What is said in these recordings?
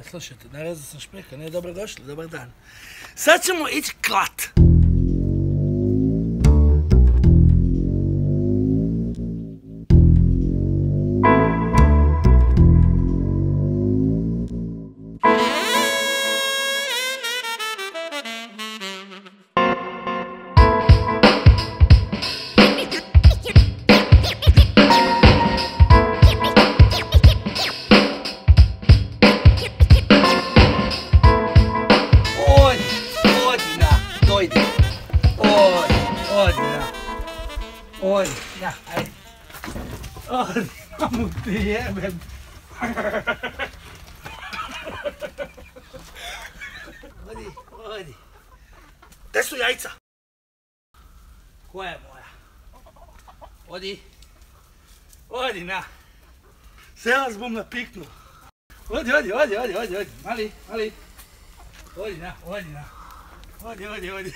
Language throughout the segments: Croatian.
Slušajte, narezao sam špeka, ne, dobrodošli, dobar dan. Sad ćemo ići klat. Oj, ja, ajde. Oj, mamu ti jebem. Odi. Gdje su jajca? Koja je moja? Odi, na. Se vas bom napiknuo. Odi. Mali. Odi, na. Odi.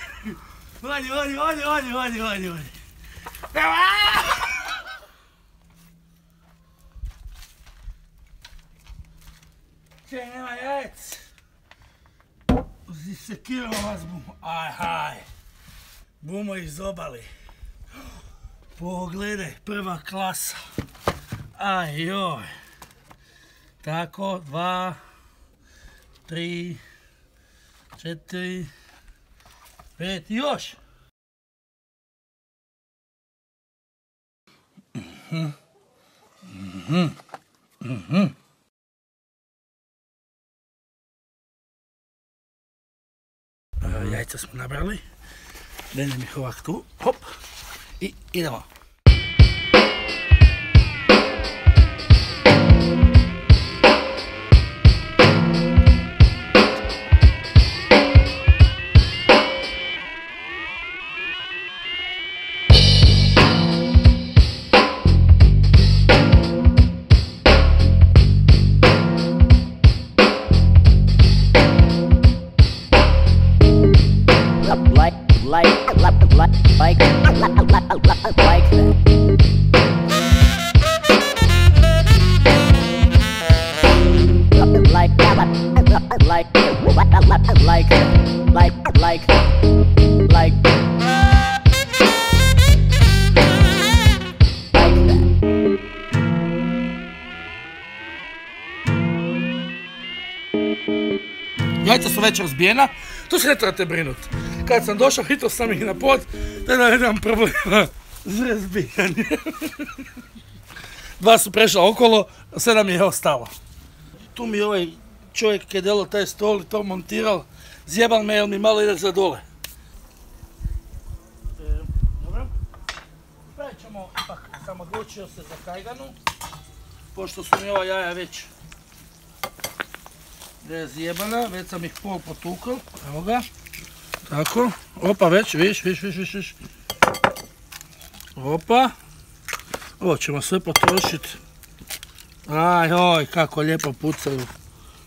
Čej, nema jajec. Zisekiramo vas bumo. Aj. Bumo iz obali. Pogledaj, prva klasa. Aj, joj. Tako, 2, 3, 4, 5, još. Jajca smo nabrali. Denem ih ovak tu. Hop. I idemo. Jajca su već razbijena, tu se ne trebate brinuti. Kad sam došao, hitao sam ih na pod, da nemam problema s razbijanjem. 2 su prešla okolo, 7 je ostalo. Tu mi ovaj čovjek je delao taj stol i to montiral, zjebal me jer mi malo ide za dole. Dobro. Pravit ćemo, ipak sam odlučio se za kajganu, pošto su mi ova jaja već zjebana, već sam ih pol potukao, evo ga. Tako, opa već, viš. Opa. Ovo ćemo sve potrošiti. Oj, kako lijepo pucaju.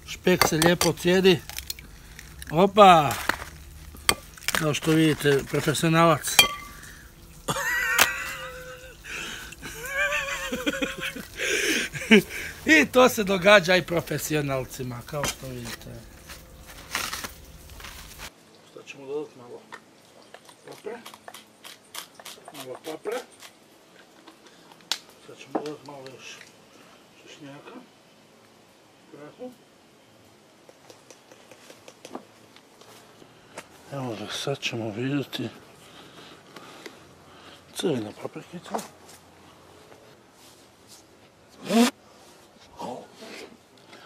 Špek se lijepo cijedi. Opa. Kao što vidite, profesionalac. I to se događa i profesionalcima, kao što vidite. Sad ćemo dodati malo papre. Sad ćemo dodati malo još češnjaka. Prahu. Evo da sad ćemo vidjeti crvena paprikica.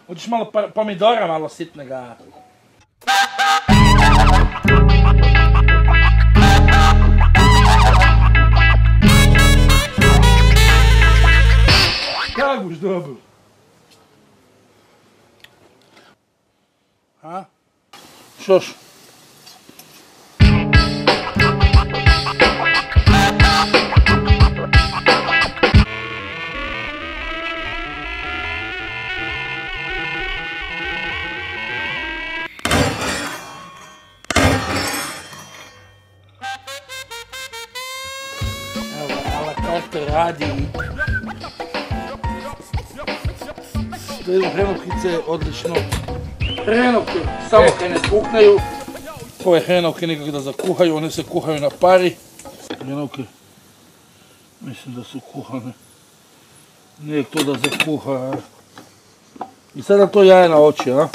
Hoćeš malo pomidora, malo sitnega. Kako buš dobro? A? Šoš? Radi. To je hrenovkice odlično. Hrenovke, samo kaj ne skuhneju. Ove hrenovke nikak da zakuhaju, one se kuhaju na pari. Hrenovke, mislim da su kuhane. Nijek to da zakuha. I sada to jaje na oči, a?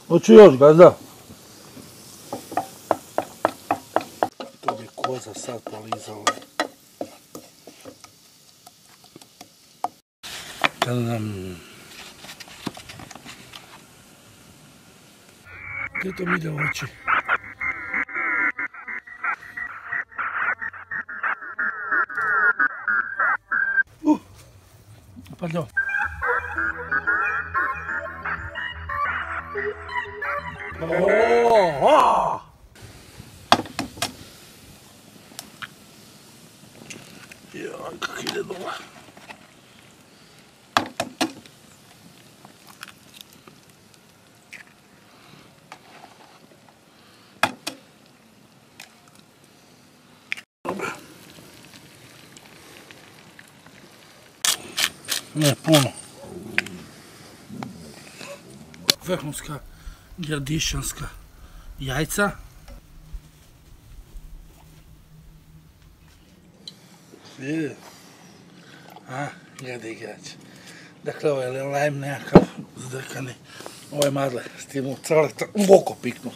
Hoću još, gazda. To bi koza sad polizala. Gdje to mi ide u oči? Pardon. Joj, kak ide doma. Ne puno. Vrhunska gradišanska jajca. Vidi. Jede igrač. Dakle, ovo je lajm nekakav zdrkani. Ovo je madle, s tim crleta u oko piknu.